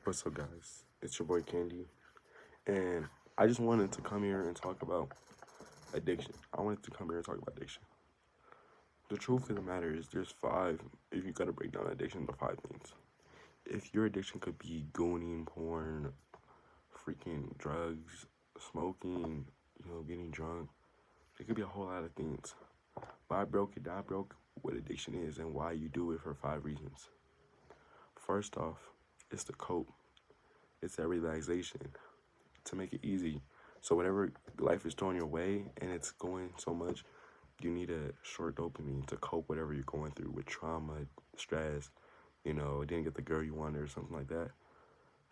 What's up, guys? It's your boy Candy, and I just wanted to come here and talk about addiction. I wanted to come here and talk about addiction. The truth of the matter is, there's five. If you gotta break down addiction to five things. If your addiction could be gooning, porn, freaking drugs, smoking, getting drunk, it could be a whole lot of things. But I broke what addiction is and why you do it for 5 reasons. First off, it's to cope. It's that relaxation, to make it easy. So whatever life is throwing your way and it's going so much, you need a short dopamine to cope whatever you're going through with trauma, stress, didn't get the girl you wanted or something like that.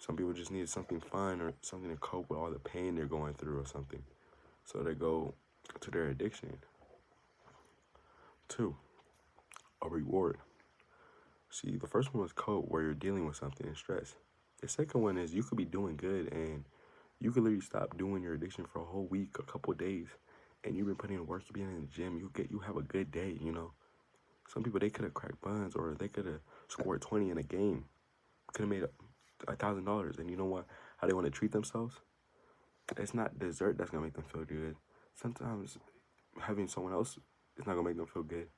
Some people just need something fun or something to cope with all the pain they're going through or something. So they go to their addiction. 2, a reward. See, the first one was cope, where you're dealing with something and stress. The second one is you could be doing good and you could literally stop doing your addiction for a whole week, a couple of days, and you've been putting in work, you've been in the gym, you have a good day, Some people, they could have cracked buns or they could have scored 20 in a game, could have made $1,000, and you know what? How they want to treat themselves? It's not dessert that's gonna make them feel good. Sometimes having someone else is not gonna make them feel good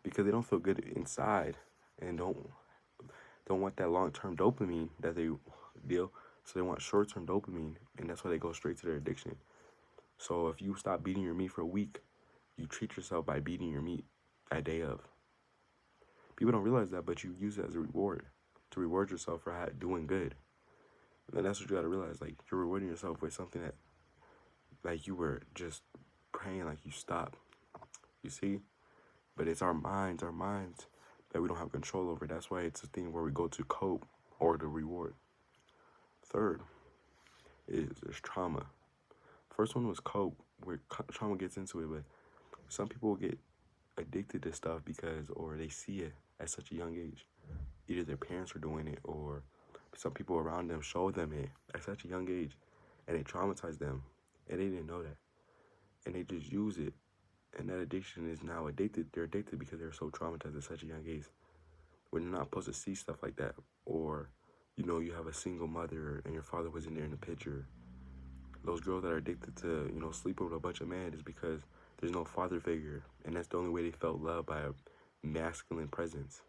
because they don't feel good inside and don't want that long-term dopamine that they deal. So they want short-term dopamine, and that's why they go straight to their addiction. So if you stop beating your meat for a week, you treat yourself by beating your meat that day of. People don't realize that, but you use it as a reward, to reward yourself for doing good. And that's what you gotta realize. Like, you're rewarding yourself with something that, like, you were just praying, like, you stopped. You see? But it's our minds that we don't have control over. That's why it's a thing where we go to cope or to reward. Third is there's trauma. First one was cope, where trauma gets into it, but some people get addicted to stuff or they see it at such a young age. Either their parents are doing it or some people around them show them it at such a young age, and it traumatized them, and they didn't know that. And they just use it, and that addiction is now addicted. They're addicted because they're so traumatized at such a young age. When you're not supposed to see stuff like that, or you have a single mother and your father wasn't there in the picture. Those girls that are addicted to, sleeping with a bunch of men is because there's no father figure, and that's the only way they felt loved, by a masculine presence.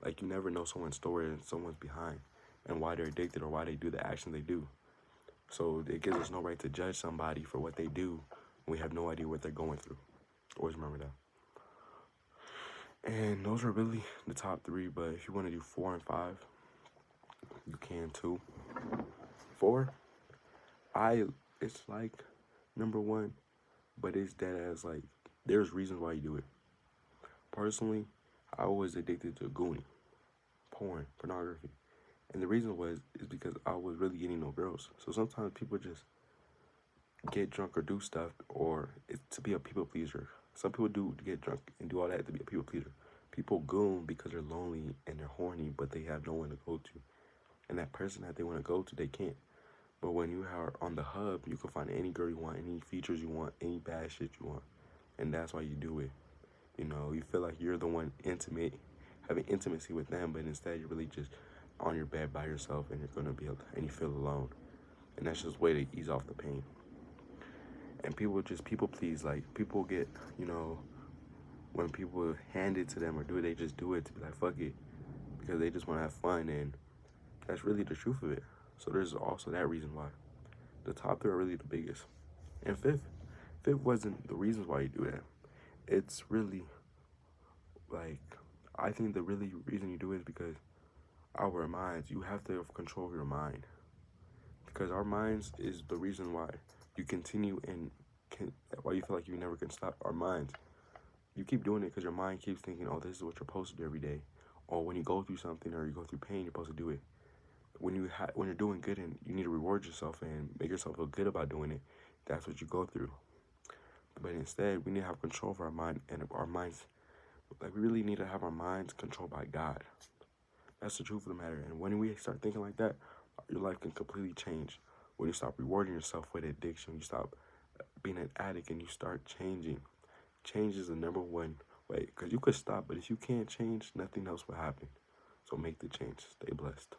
Like, you never know someone's story and someone's behind and why they're addicted or why they do the actions they do. So it gives us no right to judge somebody for what they do when we have no idea what they're going through. Always remember that. And those are really the top 3, but if you want to do 4 and 5, you can too. 4, it's like number 1, but it's dead as, like, there's reasons why you do it. Personally, I was addicted to gooning, porn, pornography. And the reason is because I was really getting no girls. So sometimes people just get drunk or do stuff or it's to be a people pleaser. Some people do get drunk and do all that to be a people pleaser. People goon because they're lonely and they're horny, but they have no one to go to. And that person that they want to go to, they can't. But when you are on the hub, you can find any girl you want, any features you want, any bad shit you want. And that's why you do it. You feel like you're the one having intimacy with them, but instead you're really just on your bed by yourself, and and you feel alone. And that's just a way to ease off the pain. And people please. Like, people get, when people hand it to them or do it, they just do it to be like, fuck it, because they just want to have fun, and that's really the truth of it. So there's also that reason why. The top 3 are really the biggest. And fifth wasn't the reasons why you do that. It's really, like, I think the really reason you do it is because our minds, you have to control your mind. Because our minds is the reason why you continue and why you feel like you never can stop. Our minds, you keep doing it because your mind keeps thinking, oh, this is what you're supposed to do every day. Or when you go through something or you go through pain, you're supposed to do it. When you're doing good and you need to reward yourself and make yourself feel good about doing it, that's what you go through. But instead, we need to have control of our mind, and our minds, like, we really need to have our minds controlled by God. That's the truth of the matter. And when we start thinking like that, your life can completely change. When you stop rewarding yourself with addiction, you stop being an addict and you start changing. Change is the number 1 way, because you could stop, but if you can't change, nothing else will happen. So make the change. Stay blessed.